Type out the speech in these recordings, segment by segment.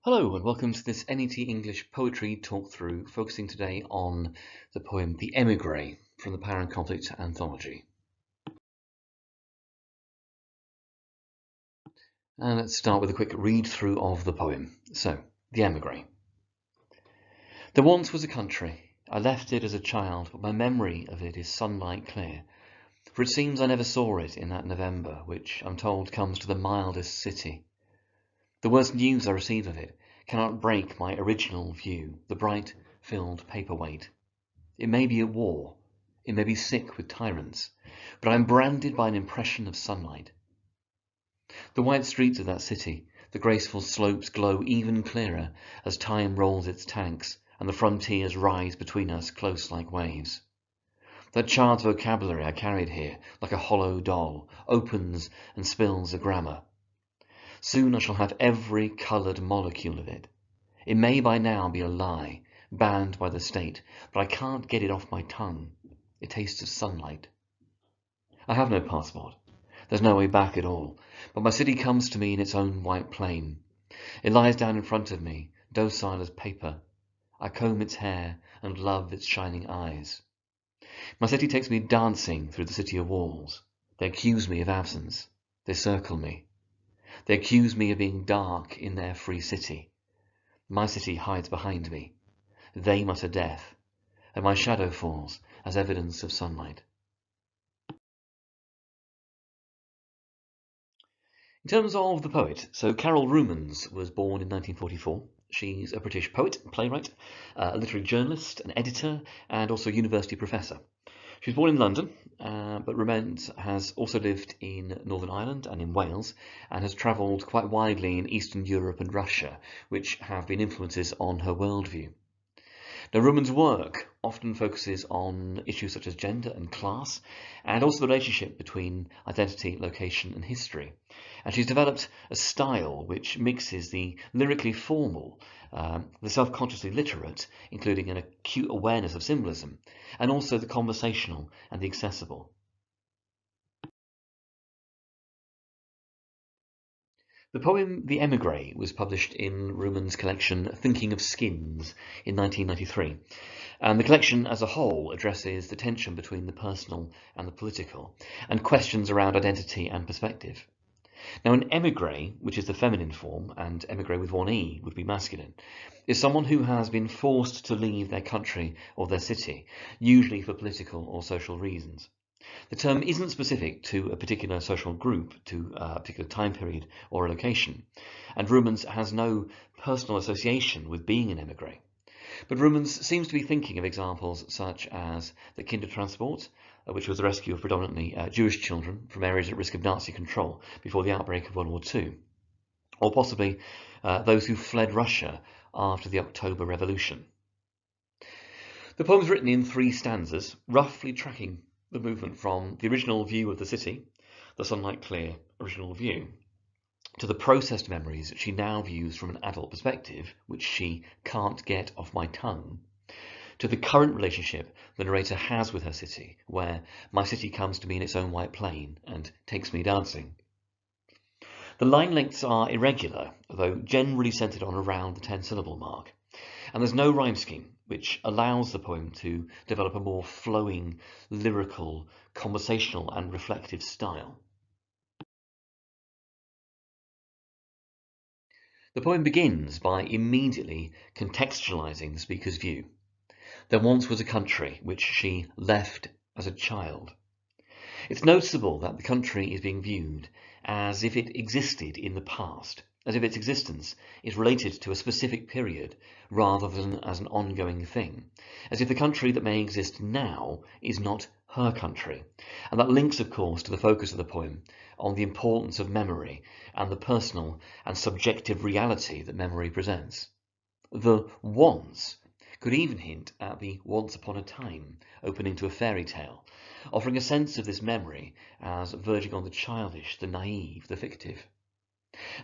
Hello and welcome to this NET English poetry talk through, focusing today on the poem The Emigree from the Power and Conflict Anthology. And let's start with a quick read through of the poem. So, The Emigree. There once was a country. I left it as a child, but my memory of it is sunlight clear. For it seems I never saw it in that November, which I'm told comes to the mildest city. The worst news I receive of it cannot break my original view, the bright, filled paperweight. It may be at war, it may be sick with tyrants, but I am branded by an impression of sunlight. The white streets of that city, the graceful slopes glow even clearer as time rolls its tanks and the frontiers rise between us close like waves. That child's vocabulary I carried here, like a hollow doll, opens and spills a grammar. Soon I shall have every coloured molecule of it. It may by now be a lie, banned by the state, but I can't get it off my tongue. It tastes of sunlight. I have no passport. There's no way back at all, but my city comes to me in its own white plane. It lies down in front of me, docile as paper. I comb its hair and love its shining eyes. My city takes me dancing through the city of walls. They accuse me of absence. They circle me. They accuse me of being dark in their free city. My city hides behind me. They mutter death, and my shadow falls as evidence of sunlight. In terms of the poet, so Carol Rumans was born in 1944. She's a British poet, playwright, a literary journalist, an editor, and also a university professor. She was born in London, but Rumans has also lived in Northern Ireland and in Wales, and has travelled quite widely in Eastern Europe and Russia, which have been influences on her worldview. Now, Rumans' work often focuses on issues such as gender and class, and also the relationship between identity, location, and history. And she's developed a style which mixes the lyrically formal, the self-consciously literate, including an acute awareness of symbolism, and also the conversational and the accessible. The poem The Emigree was published in Rumans' collection Thinking of Skins in 1993, and the collection as a whole addresses the tension between the personal and the political, and questions around identity and perspective. Now, an émigré, which is the feminine form, and émigré with one E would be masculine, is someone who has been forced to leave their country or their city, usually for political or social reasons. The term isn't specific to a particular social group, to a particular time period or a location, and Rumans has no personal association with being an émigré. But Rumans seems to be thinking of examples such as the Kindertransport, which was the rescue of predominantly Jewish children from areas at risk of Nazi control before the outbreak of World War II, or possibly those who fled Russia after the October Revolution. The poem is written in 3 stanzas, roughly tracking the movement from the original view of the city, the sunlight clear original view, to the processed memories she now views from an adult perspective, which she can't get off my tongue, to the current relationship the narrator has with her city, where my city comes to me in its own white plane and takes me dancing. The line lengths are irregular, though generally centred on around the 10-syllable mark, and there's no rhyme scheme, which allows the poem to develop a more flowing, lyrical, conversational and reflective style. The poem begins by immediately contextualizing the speaker's view. There once was a country which she left as a child. It's noticeable that the country is being viewed as if it existed in the past, as if its existence is related to a specific period rather than as an ongoing thing, as if the country that may exist now is not her country. And that links, of course, to the focus of the poem on the importance of memory and the personal and subjective reality that memory presents. The once could even hint at the once upon a time opening to a fairy tale, offering a sense of this memory as verging on the childish, the naive, the fictive.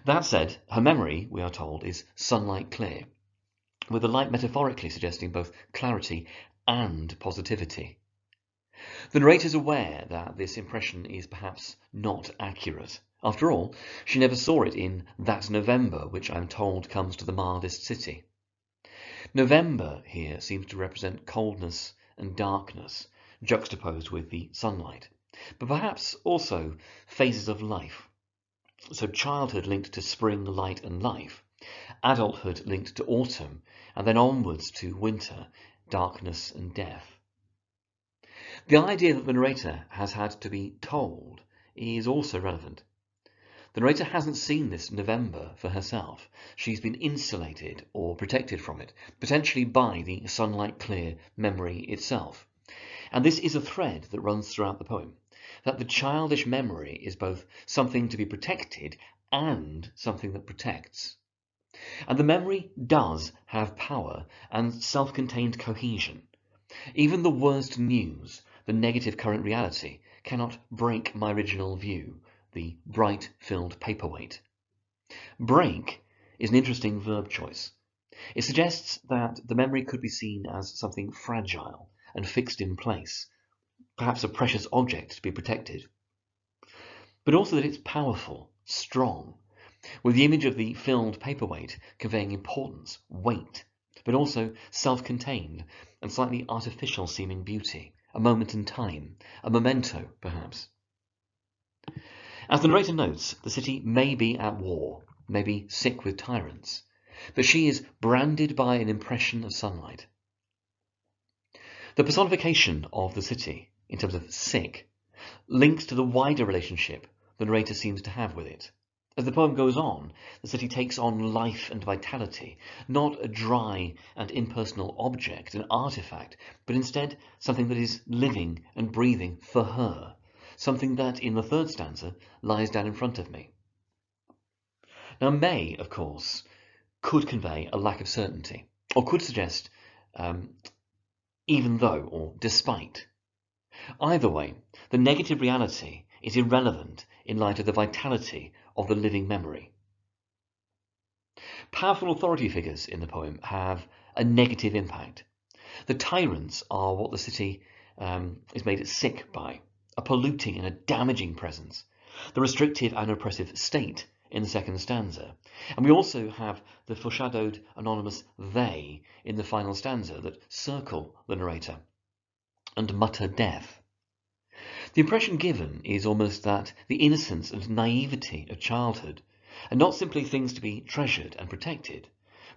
That said, her memory, we are told, is sunlight clear, with the light metaphorically suggesting both clarity and positivity. The narrator is aware that this impression is perhaps not accurate, After all, she never saw it in that November which I am told comes to the mildest city. November here seems to represent coldness and darkness, juxtaposed with the sunlight, but perhaps also phases of life. So childhood linked to spring, light and life, adulthood linked to autumn, and then onwards to winter, darkness and death. The idea that the narrator has had to be told is also relevant. The narrator hasn't seen this November for herself. She's been insulated or protected from it, potentially by the sunlight-clear memory itself. And this is a thread that runs throughout the poem, that the childish memory is both something to be protected and something that protects. And the memory does have power and self-contained cohesion. Even the worst news, the negative current reality, cannot break my original view, the bright-filled paperweight. Break is an interesting verb choice. It suggests that the memory could be seen as something fragile and fixed in place, perhaps a precious object to be protected, but also that it's powerful, strong, with the image of the filled paperweight conveying importance, weight, but also self-contained and slightly artificial seeming beauty, a moment in time, a memento perhaps. As the narrator notes, the city may be at war, may be sick with tyrants, but she is branded by an impression of sunlight. The personification of the city, in terms of sick, links to the wider relationship the narrator seems to have with it. As the poem goes on, the city takes on life and vitality, not a dry and impersonal object, an artifact, but instead something that is living and breathing for her, something that, in the third stanza, lies down in front of me. Now, may, of course, could convey a lack of certainty, or could suggest even though or despite. Either way, the negative reality is irrelevant in light of the vitality of the living memory. Powerful authority figures in the poem have a negative impact. The tyrants are what the city is made sick by, a polluting and a damaging presence, the restrictive and oppressive state in the second stanza. And we also have the foreshadowed anonymous they in the final stanza that circle the narrator and mutter death. The impression given is almost that the innocence and naivety of childhood are not simply things to be treasured and protected,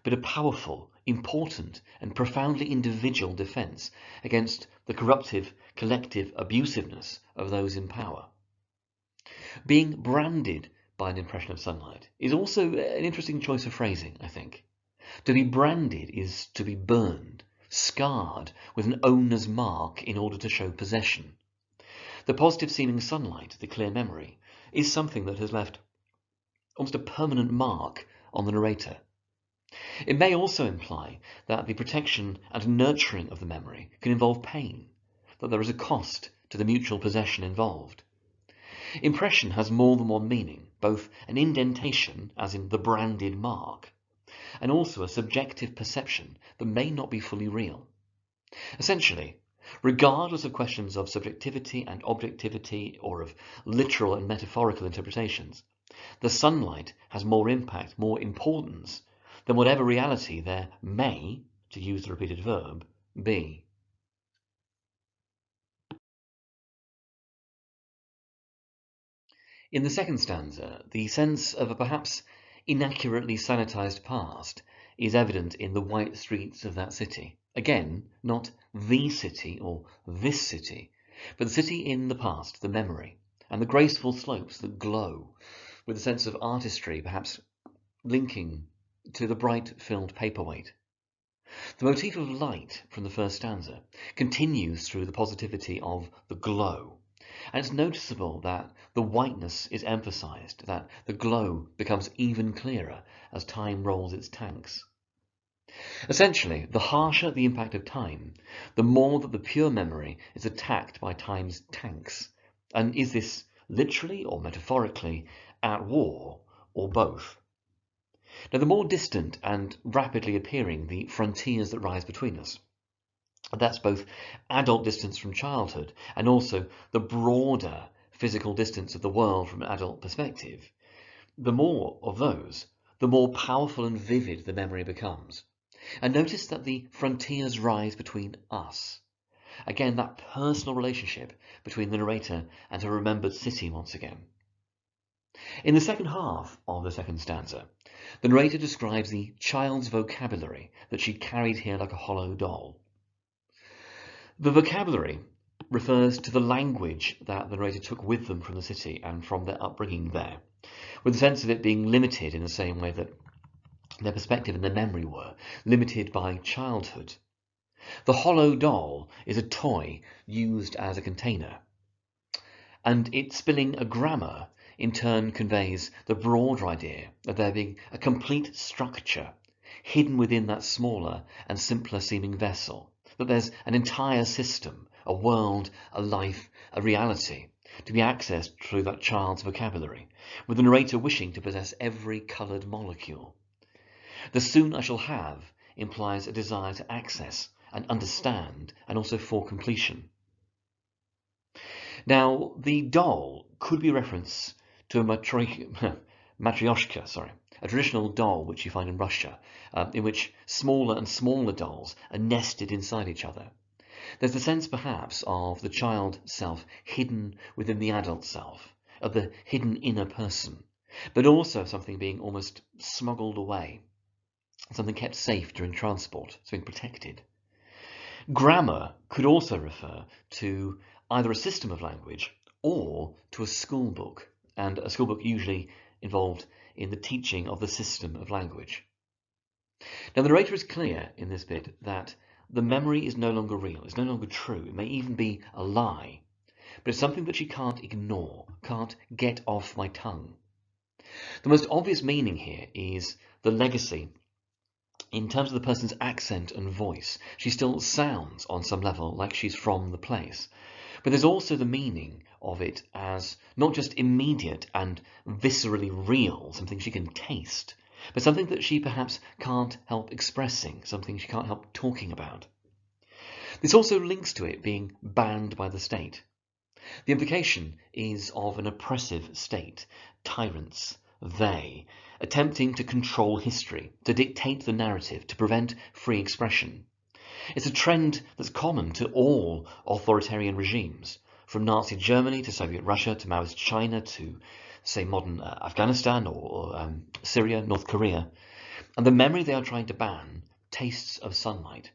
but a powerful, important and profoundly individual defence against the corruptive, collective abusiveness of those in power. Being branded by an impression of sunlight is also an interesting choice of phrasing, I think. To be branded is to be burned, scarred with an owner's mark in order to show possession. The positive seeming sunlight, the clear memory, is something that has left almost a permanent mark on the narrator. It may also imply that the protection and nurturing of the memory can involve pain, that there is a cost to the mutual possession involved. Impression has more than one meaning, both an indentation, as in the branded mark, and also a subjective perception that may not be fully real. Essentially, regardless of questions of subjectivity and objectivity or of literal and metaphorical interpretations, the sunlight has more impact, more importance than whatever reality there may, to use the repeated verb, be. In the second stanza, the sense of a perhaps inaccurately sanitized past is evident in the white streets of that city. Again, not the city or this city, but the city in the past, the memory, and the graceful slopes that glow with a sense of artistry, perhaps linking to the bright-filled paperweight. The motif of light from the first stanza continues through the positivity of the glow, and it's noticeable that the whiteness is emphasized, that the glow becomes even clearer as time rolls its tanks. Essentially, the harsher the impact of time, the more that the pure memory is attacked by time's tanks. And is this literally or metaphorically at war, or both? Now, the more distant and rapidly appearing the frontiers that rise between us, that's both adult distance from childhood and also the broader physical distance of the world from an adult perspective, the more of those, the more powerful and vivid the memory becomes. And notice that the frontiers rise between us. Again, that personal relationship between the narrator and her remembered city once again. In the second half of the second stanza, the narrator describes the child's vocabulary that she carried here like a hollow doll. The vocabulary refers to the language that the narrator took with them from the city and from their upbringing there, with the sense of it being limited in the same way that their perspective and their memory were limited by childhood. The hollow doll is a toy used as a container, and its spilling a grammar in turn conveys the broader idea of there being a complete structure hidden within that smaller and simpler seeming vessel, that there's an entire system, a world, a life, a reality to be accessed through that child's vocabulary, with the narrator wishing to possess every coloured molecule. The soon I shall have implies a desire to access and understand, and also for completion. Now, the doll could be a reference to a matryoshka, a traditional doll which you find in Russia, in which smaller and smaller dolls are nested inside each other. There's the sense, perhaps, of the child self hidden within the adult self, of the hidden inner person, but also something being almost smuggled away, something kept safe during transport, something protected. Grammar could also refer to either a system of language or to a school book, and a school book usually involved in the teaching of the system of language. Now, the narrator is clear in this bit that the memory is no longer real, it's no longer true, it may even be a lie, but it's something that she can't ignore, can't get off my tongue. The most obvious meaning here is the legacy. In terms of the person's accent and voice, she still sounds on some level like she's from the place. But there's also the meaning of it as not just immediate and viscerally real, something she can taste, but something that she perhaps can't help expressing, something she can't help talking about. This also links to it being banned by the state. The implication is of an oppressive state, tyrants, they, attempting to control history, to dictate the narrative, to prevent free expression. It's a trend that's common to all authoritarian regimes, from Nazi Germany to Soviet Russia to Maoist China to, say, modern Afghanistan or Syria, North Korea. And the memory they are trying to ban tastes of sunlight.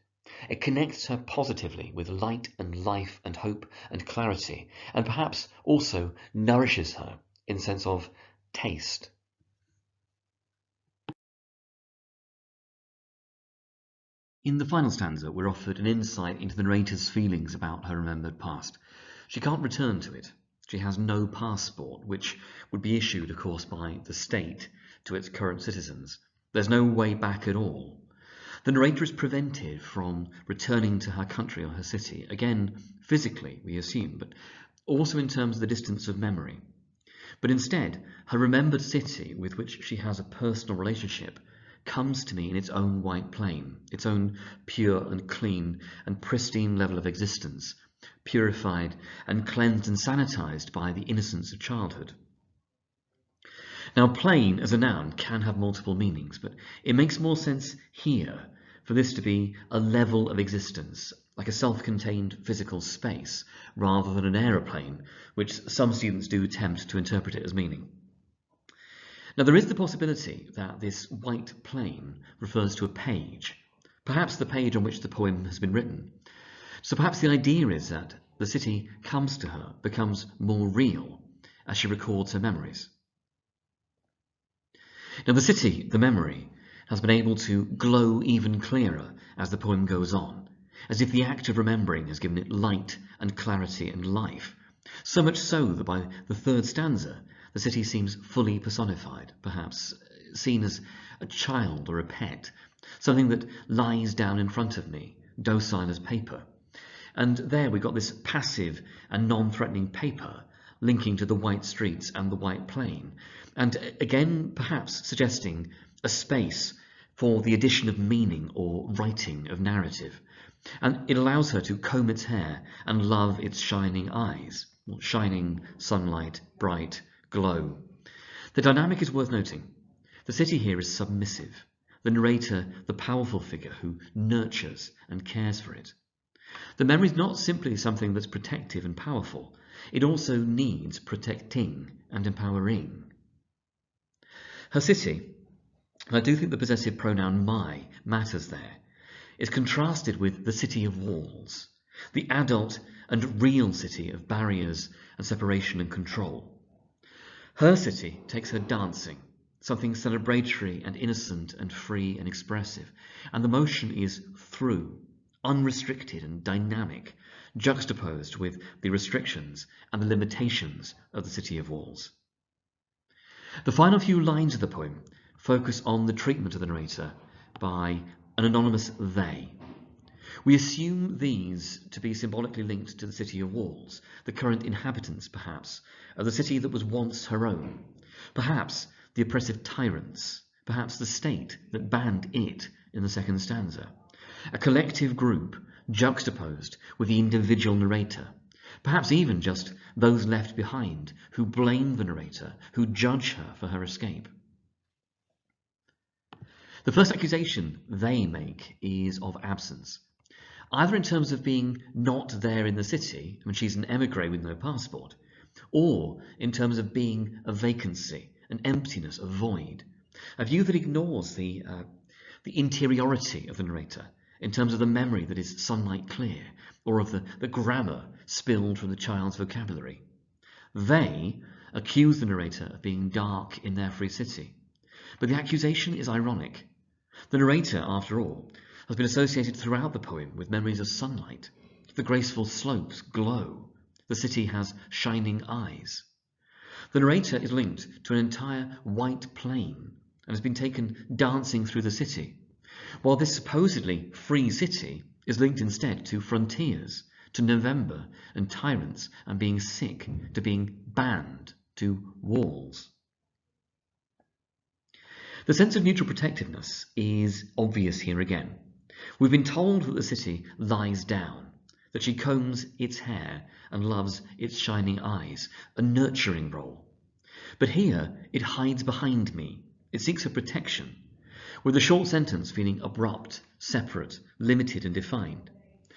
It connects her positively with light and life and hope and clarity, and perhaps also nourishes her in the sense of taste. In the final stanza, we're offered an insight into the narrator's feelings about her remembered past. She can't return to it. She has no passport, which would be issued, of course, by the state to its current citizens. There's no way back at all. The narrator is prevented from returning to her country or her city, again, physically, we assume, but also in terms of the distance of memory. But instead, her remembered city, with which she has a personal relationship, comes to me in its own white plane, its own pure and clean and pristine level of existence, purified and cleansed and sanitized by the innocence of childhood. Now, plane as a noun can have multiple meanings, but it makes more sense here for this to be a level of existence, like a self-contained physical space, rather than an aeroplane, which some students do attempt to interpret it as meaning. Now, there is the possibility that this white plane refers to a page, perhaps the page on which the poem has been written. So perhaps the idea is that the city comes to her, becomes more real as she records her memories. Now, the city, the memory, has been able to glow even clearer as the poem goes on, as if the act of remembering has given it light and clarity and life, so much so that by the third stanza, the city seems fully personified, perhaps seen as a child or a pet, something that lies down in front of me, docile as paper. And there we got this passive and non-threatening paper linking to the white streets and the white plain, and again perhaps suggesting a space for the addition of meaning or writing of narrative. And it allows her to comb its hair and love its shining eyes. shining, sunlight, bright, glow. The dynamic is worth noting. The city here is submissive. The narrator, the powerful figure who nurtures and cares for it. The memory is not simply something that's protective and powerful. It also needs protecting and empowering. Her city, and I do think the possessive pronoun my matters there, is contrasted with the city of walls, the adult and real city of barriers and separation and control. Her city takes her dancing, something celebratory and innocent and free and expressive, and the motion is through, unrestricted and dynamic, juxtaposed with the restrictions and the limitations of the city of walls. The final few lines of the poem focus on the treatment of the narrator by an anonymous they. We assume these to be symbolically linked to the city of walls, the current inhabitants, perhaps, of the city that was once her own, perhaps the oppressive tyrants, perhaps the state that banned it in the second stanza, a collective group juxtaposed with the individual narrator, perhaps even just those left behind who blame the narrator, who judge her for her escape. The first accusation they make is of absence, either in terms of being not there in the city when she's an emigre with no passport, or in terms of being a vacancy, an emptiness, a void, a view that ignores the interiority of the narrator in terms of the memory that is sunlight clear, or of the grammar spilled from the child's vocabulary. They accuse the narrator of being dark in their free city, but the accusation is ironic. The narrator, after all, has been associated throughout the poem with memories of sunlight. The graceful slopes glow. The city has shining eyes. The narrator is linked to an entire white plain and has been taken dancing through the city, while this supposedly free city is linked instead to frontiers, to November and tyrants and being sick, to being banned, to walls. The sense of mutual protectiveness is obvious here again. We've been told that the city lies down, that she combs its hair and loves its shining eyes, a nurturing role. But here it hides behind me, it seeks her protection, with the short sentence feeling abrupt, separate, limited and defined.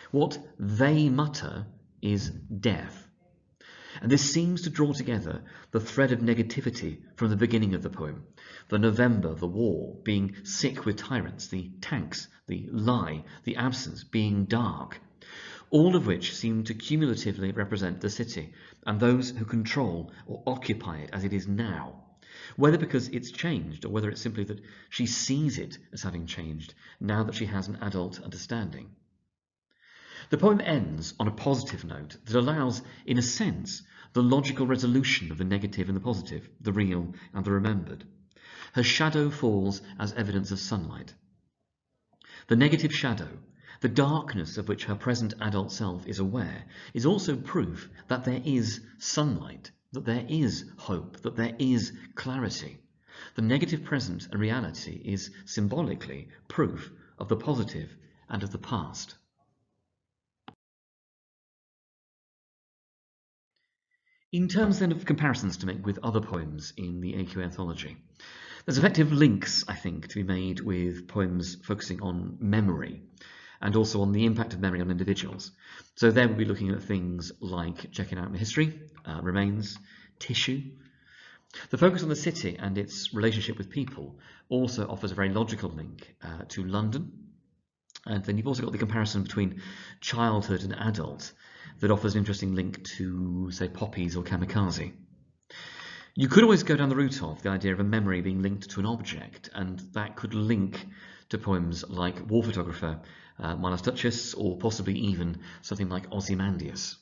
What they mutter is death. And this seems to draw together the thread of negativity from the beginning of the poem. The November, the war, being sick with tyrants, the tanks, the lie, the absence, being dark, all of which seem to cumulatively represent the city and those who control or occupy it as it is now, whether because it's changed or whether it's simply that she sees it as having changed now that she has an adult understanding. The poem ends on a positive note that allows, in a sense, the logical resolution of the negative and the positive, the real and the remembered. Her shadow falls as evidence of sunlight. The negative shadow, the darkness of which her present adult self is aware, is also proof that there is sunlight, that there is hope, that there is clarity. The negative present and reality is symbolically proof of the positive and of the past. In terms then of comparisons to make with other poems in the AQA Anthology, there's effective links, I think, to be made with poems focusing on memory and also on the impact of memory on individuals. So there we'll be looking at things like checking out the history, remains, tissue. The focus on the city and its relationship with people also offers a very logical link to London. And then you've also got the comparison between childhood and adult that offers an interesting link to, say, poppies or kamikaze. You could always go down the route of the idea of a memory being linked to an object, and that could link to poems like War Photographer, Milos Duchess, or possibly even something like Ozymandias.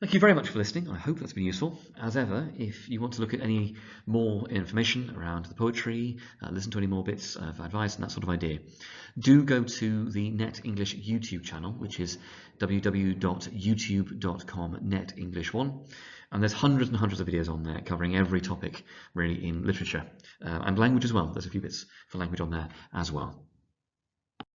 Thank you very much for listening. I hope that's been useful. As ever, if you want to look at any more information around the poetry, listen to any more bits of advice and that sort of idea, do go to the Net English YouTube channel, which is www.youtube.com/netenglish1. And there's hundreds and hundreds of videos on there covering every topic really in literature and language as well. There's a few bits for language on there as well.